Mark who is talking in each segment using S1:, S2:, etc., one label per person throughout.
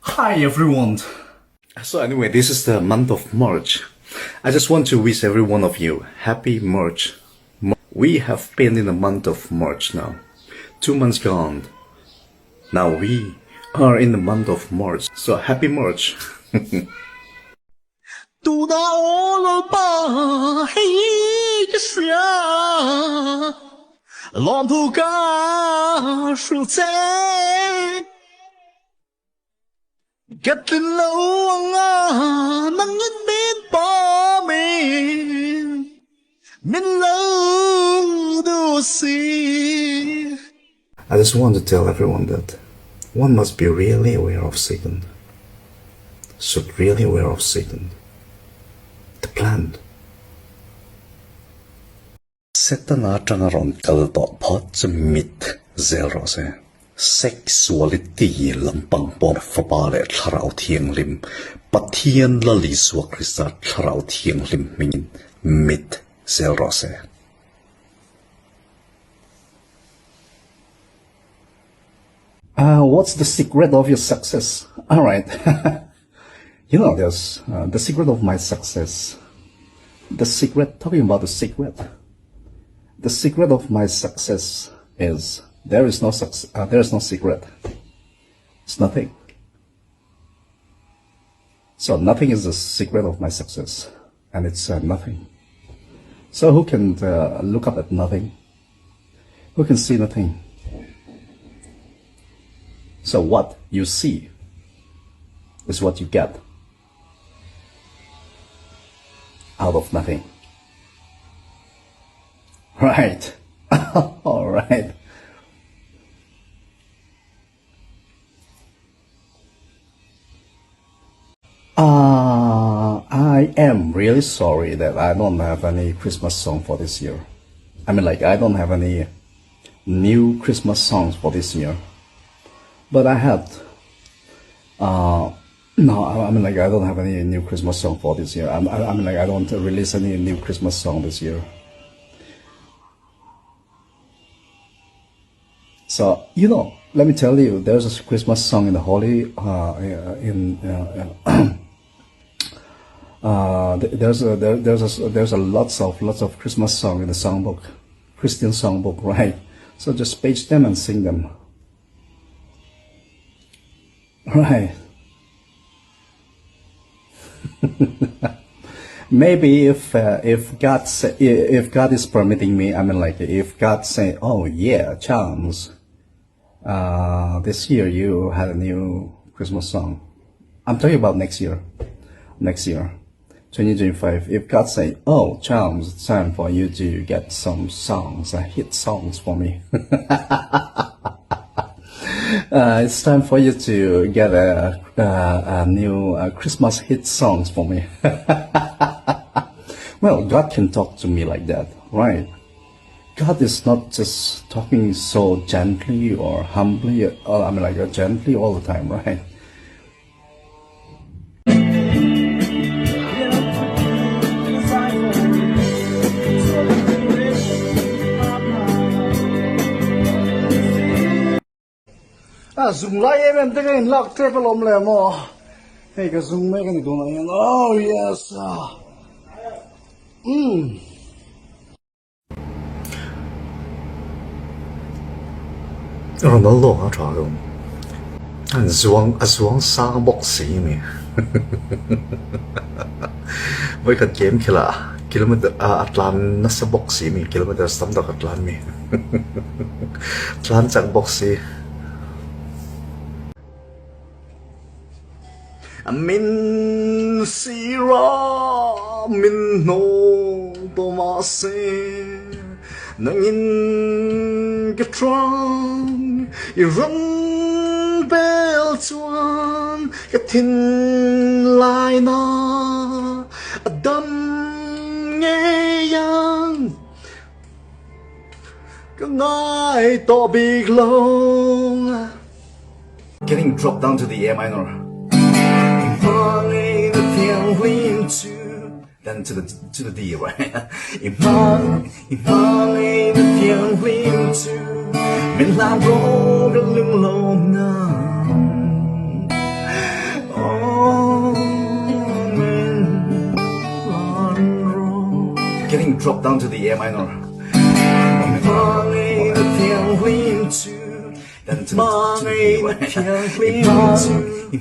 S1: Hi everyone.
S2: So anyway, this is the month of March. I just want to wish every one of you happy March. We have been in the month of March now. 2 months gone. Now we are in the month of March. So happy March.
S1: Get the low nắng nhìn bên bỏ mình lâu đâu xí.
S2: I just want to tell everyone that one must be really aware of Satan. Should really aware of Satan. The plan. Satan aron kalto pot mit zero se. Sexuality lampang pom fapale tharau thiang lim pathian la li suak krista tharau thiang lim mingin mit zero se. What's the secret of your success? All right. There's the secret of my success. The secret, talking about the secret. The secret of my success is there is no secret. It's nothing. So nothing is the secret of my success, and it's nothing. So who can look up at nothing? Who can see nothing? So what you see is what you get out of nothing. Right. All right. I am really sorry that I don't have any Christmas song for this year. I don't have any new Christmas songs for this year. But I had, I don't have any new Christmas song for this year. I don't release any new Christmas song this year. So, let me tell you, there's a Christmas song in the there's a lots of Christmas song in the songbook, Christian songbook, right? So just page them and sing them. Right. Maybe if God is permitting me, if God say, oh yeah, Chhams, this year you had a new Christmas song. I'm talking about next year, 2025. If God say, oh Chhams, it's time for you to get some songs, hit songs for me. It's time for you to get a new Christmas hit songs for me. Well, God can talk to me like that, right? God is not just talking so gently or humbly, gently all the time, right? Zoom live em take in lock triple more. Hey, cái zoom mấy cái này tụi này. Oh yes. Ronaldo hả trời không? Anh xuống sang bốc xí mày. Với cái game kila kilometer Atlan nasa box mi kilometer stam dak Atlan mi. Atlan sang box Min sira min no tomase nangin getrang irun bel chuan katin lai na adam nghe yang ka ngai to big long getting dropped down to the A minor. Then to the D, right? drop down to the A minor.
S1: 马爱的天灵珠，马爱的天灵珠，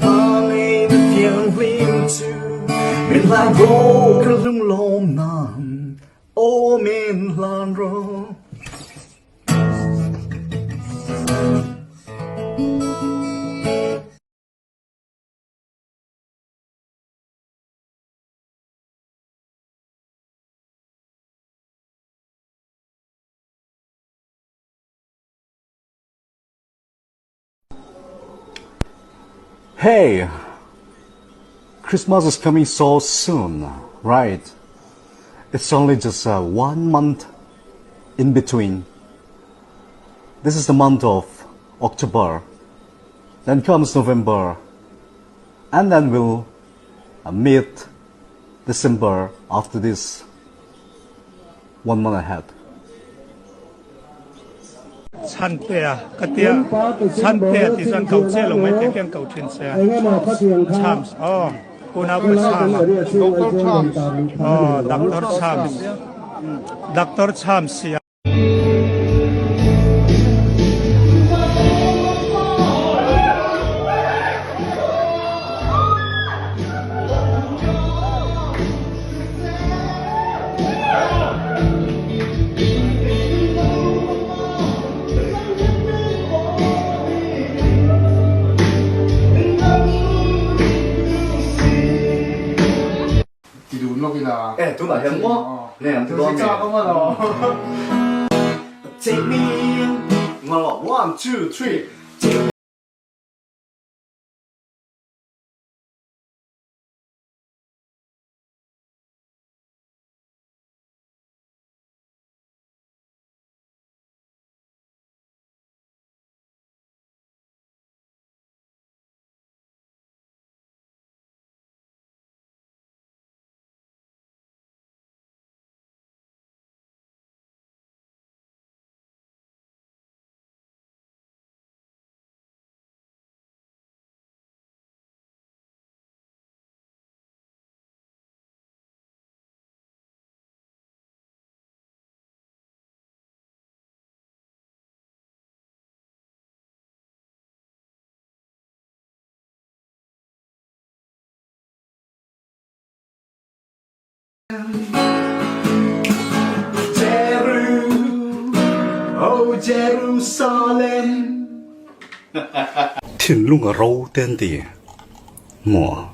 S1: 马爱的天灵珠，棉兰罗克隆隆南，哦棉兰罗。
S2: Hey, Christmas is coming so soon, right? It's only just 1 month in between. This is the month of October. Then comes November. And then we'll meet December after this 1 month ahead.
S3: Chan Pea, Katia, Chan Pea, this one cầu xe lồng mấy tiếng khen cầu thuyền xe. Chhams, oh, Dr.Chhams. Oh, Dr.Chhams. Dr.Chhams, yeah.
S2: 哎，都哪天我？那样子多美。Take me in, 1, 2, 3.
S1: Oh Jerusalem.
S2: 天龙啊，肉点的，么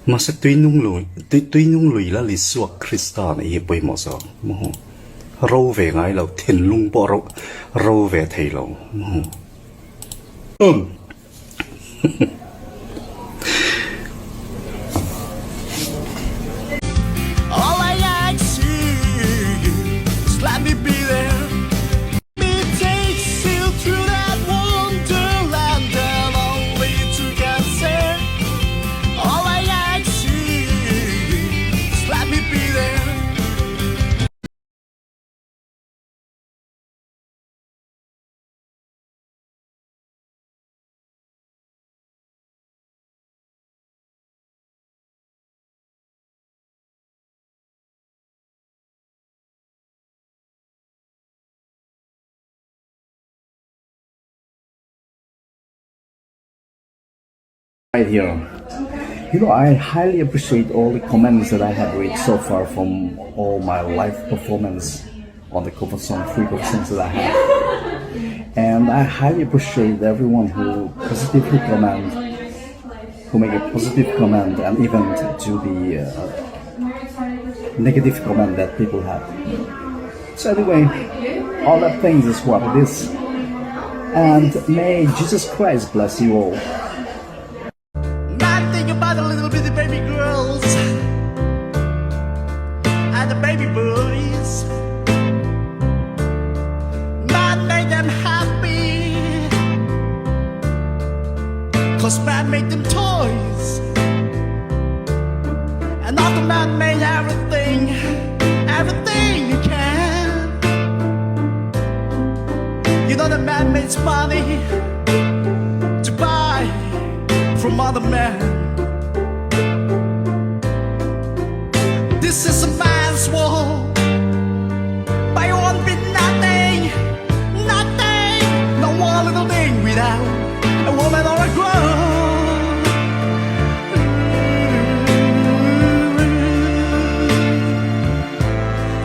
S2: ，mà sẽ tuy nung lùi là lịch sử Christian ấy bơi mà sao, mà, râu về ngay là thiên lung bỏ râu về thầy là,
S1: All I ask you is let me be there. Me takes you through that wonderland that only two can say. All I ask you is let me be there.
S2: right here. You know, I highly appreciate all the comments that I have read so far from all my live performance on the cover song, 3 cover songs that I have. And I highly appreciate everyone who positively comment, who make a positive comment, and even to the negative comment that people have. So anyway, all that things is what it is. And may Jesus Christ bless you all.
S1: Man, think about the little bitty baby girls and the baby boys. Man made them happy, 'cause man made them toys. And after man made everything, everything you can. You know that man makes money to buy from other men. This is a man's world.